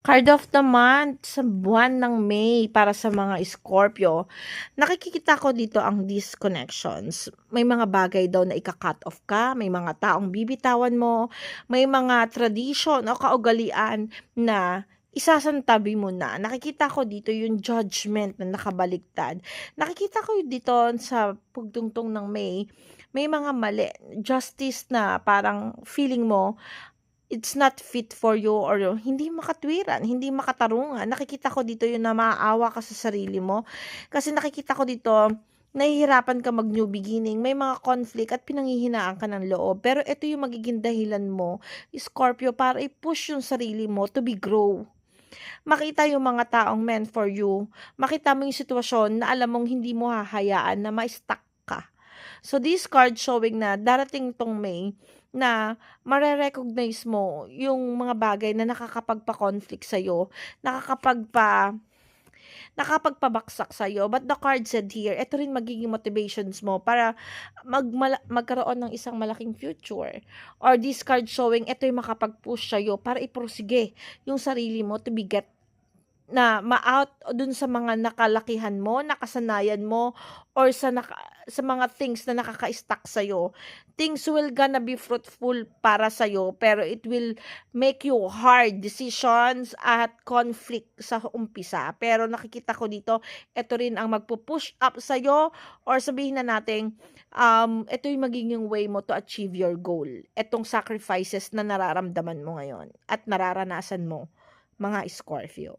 Card of the month sa buwan ng May para sa mga Scorpio. Nakikita ko dito ang disconnections. May mga bagay daw na ika-cut off ka, may mga taong bibitawan mo, may mga tradition o kaugalian na isasantabi mo na. Nakikita ko dito yung judgment na nakabaliktad. Nakikita ko dito sa pagtungtong ng May, may mga mali, justice na parang feeling mo it's not fit for you or hindi makatwiran, hindi makatarungan. Nakikita ko dito yung na maaawa ka sa sarili mo. Kasi nakikita ko dito, nahihirapan ka mag-new beginning, may mga conflict at pinanghihinaan ka ng loob. Pero ito yung magiging dahilan mo, Scorpio, para i-push yung sarili mo to be grow. Makita yung mga taong meant for you. Makita mo yung sitwasyon na alam mong hindi mo hahayaan na ma-stuck ka. So this card showing na darating tong May na mare-recognize mo yung mga bagay na nakakapagpa-conflict sa'yo, nakakapagpabaksak sa'yo. But the card said here, ito rin magiging motivations mo para magkaroon ng isang malaking future. Or this card showing, ito yung makapag-push sa'yo para iprosige yung sarili mo to be get na ma-out dun sa mga nakalakihan mo, nakasanayan mo, or sa mga things na nakaka-stuck sa'yo. Things will gonna be fruitful para sa'yo, pero it will make you hard decisions at conflict sa umpisa. Pero nakikita ko dito, ito rin ang magpo-push up sa'yo, or sabihin na natin, ito yung magiging way mo to achieve your goal. Itong sacrifices na nararamdaman mo ngayon at nararanasan mo, mga Scorpio.